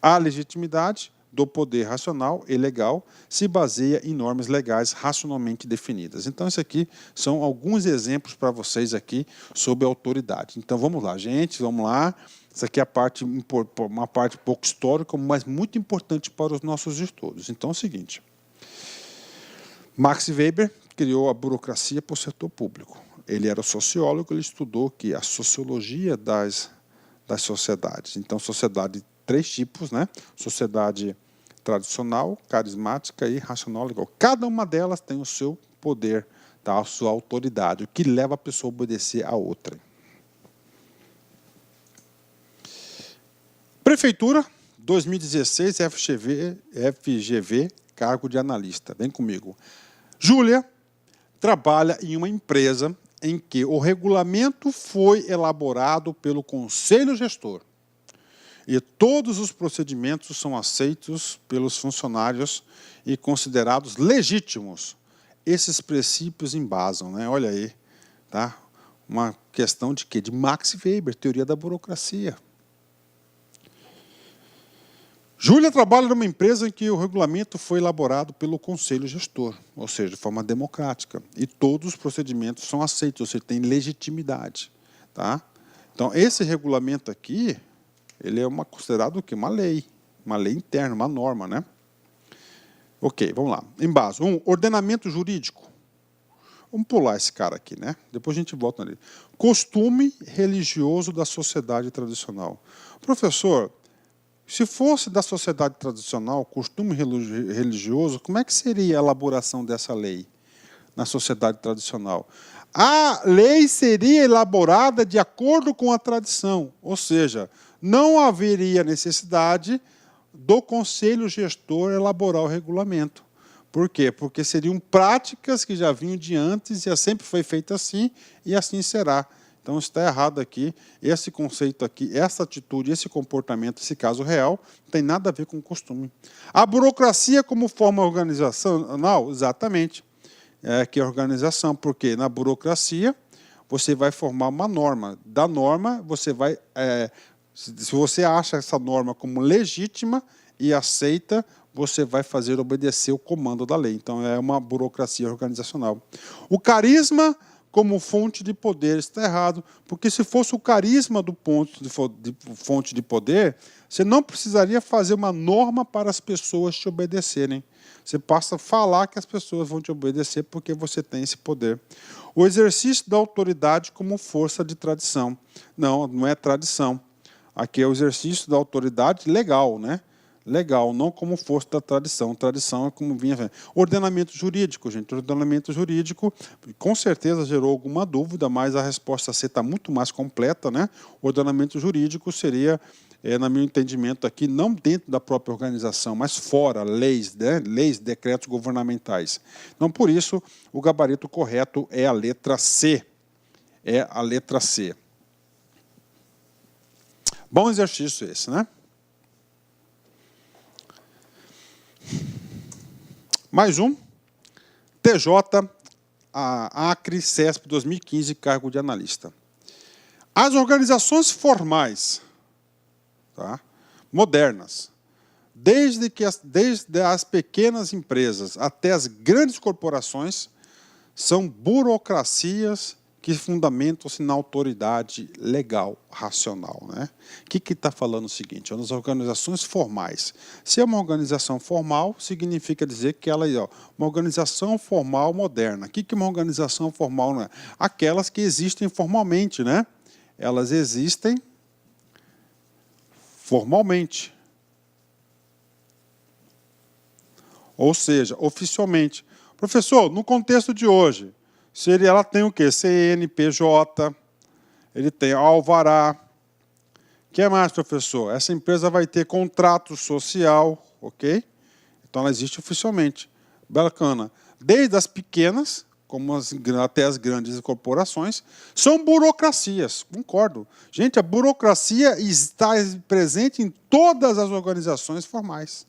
[SPEAKER 1] A legitimidade do poder racional e legal se baseia em normas legais racionalmente definidas. Então, isso aqui são alguns exemplos para vocês aqui sobre autoridade. Então, vamos lá, gente, vamos lá. Isso aqui é uma parte pouco histórica, mas muito importante para os nossos estudos. Então, é o seguinte, Max Weber criou a burocracia para o setor público. Ele era sociólogo, ele estudou que a sociologia das sociedades. Então, sociedade, 3 tipos, né? Sociedade tradicional, carismática e racional legal. Cada uma delas tem o seu poder, tá? A sua autoridade, o que leva a pessoa a obedecer a outra. Prefeitura 2016, FGV, cargo de analista. Vem comigo. Júlia trabalha em uma empresa em que o regulamento foi elaborado pelo conselho gestor e todos os procedimentos são aceitos pelos funcionários e considerados legítimos. Esses princípios embasam, né? Olha aí, tá? Uma questão de quê? De Max Weber, teoria da burocracia. Júlia trabalha numa empresa em que o regulamento foi elaborado pelo conselho gestor, ou seja, de forma democrática, e todos os procedimentos são aceitos, ou seja, tem legitimidade. Tá? Então, esse regulamento aqui, ele é considerado o quê? Uma lei interna, uma norma, né? Ok, vamos lá. Embasa. Ordenamento jurídico. Vamos pular esse cara aqui, né? Depois a gente volta nele. Costume religioso da sociedade tradicional. Professor, se fosse da sociedade tradicional, costume religioso, como é que seria a elaboração dessa lei na sociedade tradicional? A lei seria elaborada de acordo com a tradição, ou seja, não haveria necessidade do conselho gestor elaborar o regulamento. Por quê? Porque seriam práticas que já vinham de antes e sempre foi feito assim e assim será. Então, está errado aqui, esse conceito aqui, essa atitude, esse comportamento, esse caso real, não tem nada a ver com o costume. A burocracia como forma organizacional, exatamente, que é a organização, porque na burocracia você vai formar uma norma. Da norma, você vai, se você acha essa norma como legítima e aceita, você vai fazer obedecer o comando da lei. Então, é uma burocracia organizacional. O carisma como fonte de poder está errado, porque se fosse o carisma do fonte de poder, você não precisaria fazer uma norma para as pessoas te obedecerem. Você passa a falar que as pessoas vão te obedecer porque você tem esse poder. O exercício da autoridade como força de tradição. Não, não é tradição. Aqui é o exercício da autoridade legal, né? Legal, não como força da tradição. Tradição é como vinha. Ordenamento jurídico, gente. Ordenamento jurídico, com certeza gerou alguma dúvida, mas a resposta C está muito mais completa, né? Ordenamento jurídico seria, no meu entendimento aqui, não dentro da própria organização, mas fora, leis, né? Leis, decretos governamentais. Então, por isso, o gabarito correto é a letra C. É a letra C. Bom exercício esse, né? Mais um, TJ, Acre, CESP 2015, cargo de analista. As organizações formais, tá, modernas, desde as pequenas empresas até as grandes corporações, são burocracias que fundamentam-se na autoridade legal, racional. Né? O que está falando o seguinte? As organizações formais. Se é uma organização formal, significa dizer que ela é uma organização formal moderna. O que é uma organização formal? Né? Aquelas que existem formalmente. Né? Elas existem formalmente. Ou seja, oficialmente. Professor, no contexto de hoje, ela tem o quê? CNPJ, ele tem alvará. O que mais, professor? Essa empresa vai ter contrato social, ok? Então, ela existe oficialmente. Bacana. Desde as pequenas, até as grandes corporações, são burocracias, concordo. Gente, a burocracia está presente em todas as organizações formais.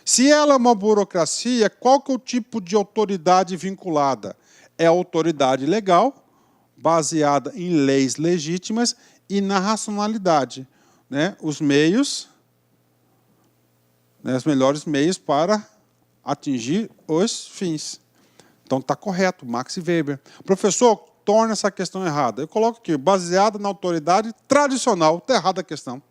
[SPEAKER 1] Se ela é uma burocracia, qual que é o tipo de autoridade vinculada? É a autoridade legal, baseada em leis legítimas e na racionalidade. Né? Os meios, né, os melhores meios para atingir os fins. Então, está correto, Max Weber. Professor, torna essa questão errada. Eu coloco aqui, baseada na autoridade tradicional. Está errada a questão.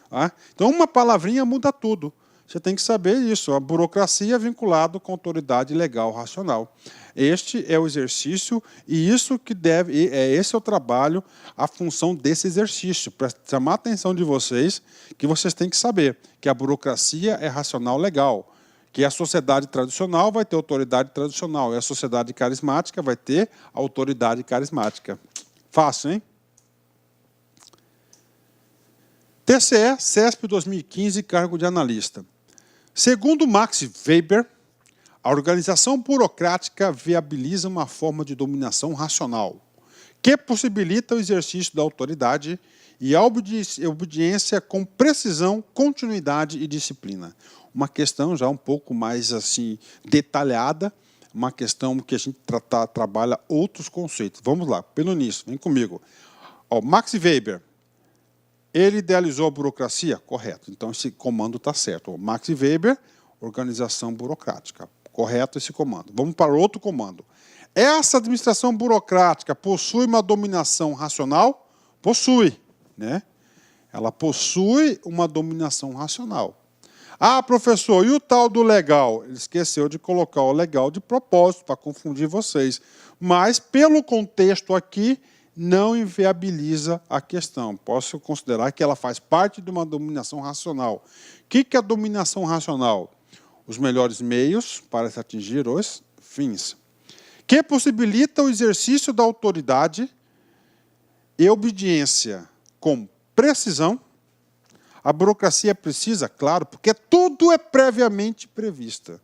[SPEAKER 1] Tá? Então, uma palavrinha muda tudo. Você tem que saber isso, a burocracia vinculada com a autoridade legal racional. Este é o exercício e esse é o trabalho, a função desse exercício, para chamar a atenção de vocês, que vocês têm que saber que a burocracia é racional legal, que a sociedade tradicional vai ter autoridade tradicional e a sociedade carismática vai ter autoridade carismática. Fácil, hein? TCE, CESP 2015, cargo de analista. Segundo Max Weber, a organização burocrática viabiliza uma forma de dominação racional, que possibilita o exercício da autoridade e a obediência com precisão, continuidade e disciplina. Uma questão já um pouco mais assim detalhada, uma questão que a gente trabalha outros conceitos. Vamos lá, pelo início, vem comigo. Ó, Max Weber, ele idealizou a burocracia? Correto, então esse comando está certo. Ó, Max Weber, organização burocrática. Correto esse comando. Vamos para outro comando. Essa administração burocrática possui uma dominação racional? Possui, né? Ela possui uma dominação racional. Ah, professor, e o tal do legal? Ele esqueceu de colocar o legal de propósito, para confundir vocês. Mas, pelo contexto aqui, não inviabiliza a questão. Posso considerar que ela faz parte de uma dominação racional. O que é a dominação racional? Os melhores meios para se atingir os fins, que possibilita o exercício da autoridade e obediência com precisão. A burocracia precisa, claro, porque tudo é previamente prevista.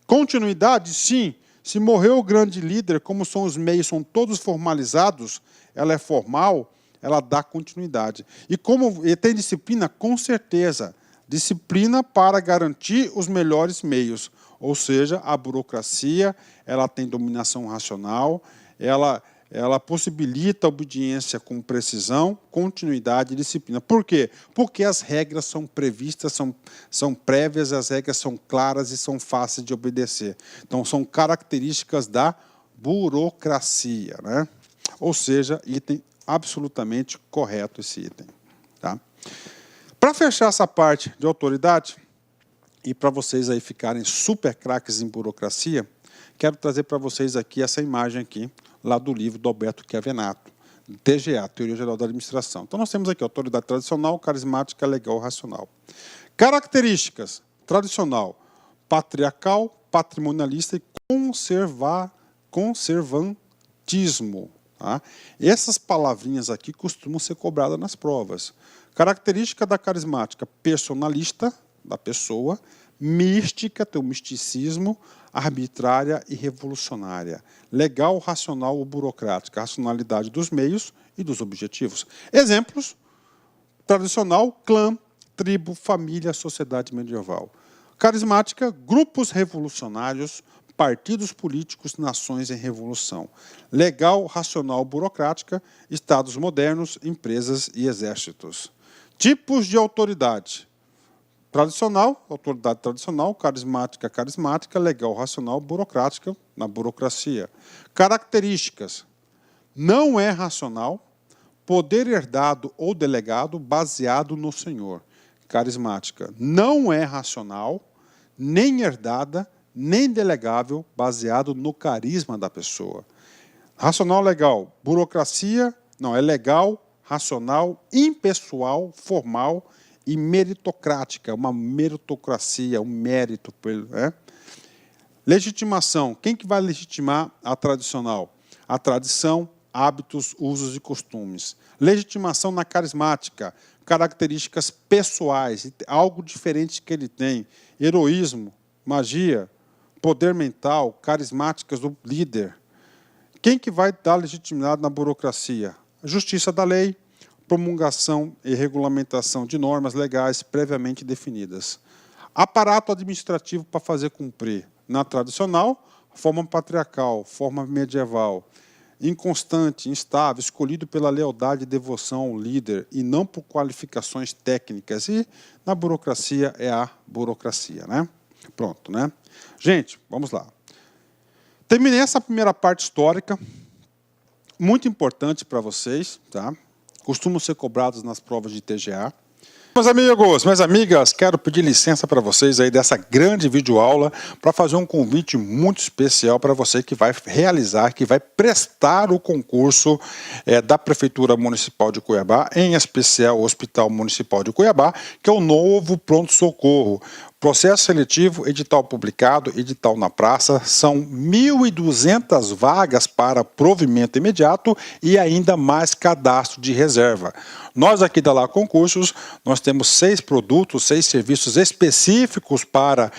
[SPEAKER 1] Continuidade, sim. Se morreu o grande líder, como são os meios, são todos formalizados, ela é formal, ela dá continuidade. E como tem disciplina, com certeza. Disciplina para garantir os melhores meios, ou seja, a burocracia, ela tem dominação racional, ela possibilita a obediência com precisão, continuidade e disciplina. Por quê? Porque as regras são previstas, são prévias, as regras são claras e são fáceis de obedecer. Então, são características da burocracia, né? Ou seja, item absolutamente correto esse item. Tá? Para fechar essa parte de autoridade, e para vocês aí ficarem super craques em burocracia, quero trazer para vocês aqui essa imagem aqui, lá do livro do Alberto Chiavenato, TGA, Teoria Geral da Administração. Então, nós temos aqui autoridade tradicional, carismática, legal, racional. Características: tradicional, patriarcal, patrimonialista e conservantismo. Tá? Essas palavrinhas aqui costumam ser cobradas nas provas. Característica da carismática: personalista, da pessoa, mística, tem o misticismo, arbitrária e revolucionária. Legal, racional ou burocrática, racionalidade dos meios e dos objetivos. Exemplos: tradicional, clã, tribo, família, sociedade medieval. Carismática, grupos revolucionários, partidos políticos, nações em revolução. Legal, racional, burocrática, estados modernos, empresas e exércitos. Tipos de autoridade: tradicional, autoridade tradicional, carismática, legal, racional, burocrática, na burocracia. Características: não é racional, poder herdado ou delegado baseado no Senhor. Carismática: não é racional, nem herdada, nem delegável, baseado no carisma da pessoa. Racional, legal, burocracia, não, é legal, racional, impessoal, formal e meritocrática, uma meritocracia, um mérito. Né? Legitimação, quem que vai legitimar a tradicional? A tradição, hábitos, usos e costumes. Legitimação na carismática, características pessoais, algo diferente que ele tem, heroísmo, magia, poder mental, carismáticas do líder. Quem que vai dar legitimidade na burocracia? A justiça da lei, promulgação e regulamentação de normas legais previamente definidas. Aparato administrativo para fazer cumprir. Na tradicional, forma patriarcal, forma medieval. Inconstante, instável, escolhido pela lealdade e devoção ao líder e não por qualificações técnicas. E na burocracia é a burocracia, né? Pronto, né? Gente, vamos lá. Terminei essa primeira parte histórica, muito importante para vocês, tá? Costumam ser cobrados nas provas de TGA. Meus amigos, minhas amigas, quero pedir licença para vocês aí dessa grande videoaula para fazer um convite muito especial para você que vai realizar, que vai prestar o concurso da Prefeitura Municipal de Cuiabá, em especial o Hospital Municipal de Cuiabá, que é o novo pronto-socorro. Processo seletivo, edital publicado, edital na praça, são 1.200 vagas para provimento imediato e ainda mais cadastro de reserva. Nós aqui da Lá Concursos, nós temos 6 produtos, 6 serviços específicos para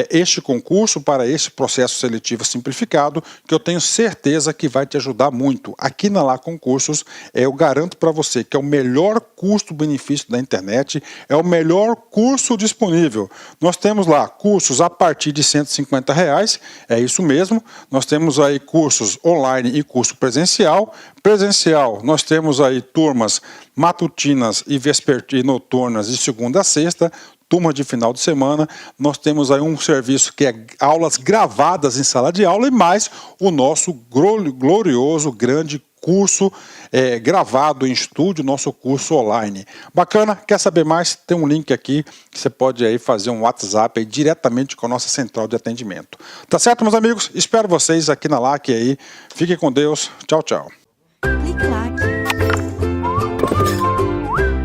[SPEAKER 1] este concurso, para este processo seletivo simplificado, que eu tenho certeza que vai te ajudar muito. Aqui na Lá Concursos, eu garanto para você que é o melhor custo-benefício da internet, é o melhor curso disponível. Nós temos lá cursos a partir de R$150, é isso mesmo. Nós temos aí cursos online e curso presencial. Presencial, nós temos aí turmas matutinas e noturnas de segunda a sexta, turma de final de semana. Nós temos aí um serviço que é aulas gravadas em sala de aula e mais o nosso glorioso, grande curso gravado em estúdio, nosso curso online. Bacana? Quer saber mais? Tem um link aqui que você pode aí fazer um WhatsApp aí diretamente com a nossa central de atendimento. Tá certo, meus amigos? Espero vocês aqui na LAC aí. Fiquem com Deus. Tchau, tchau.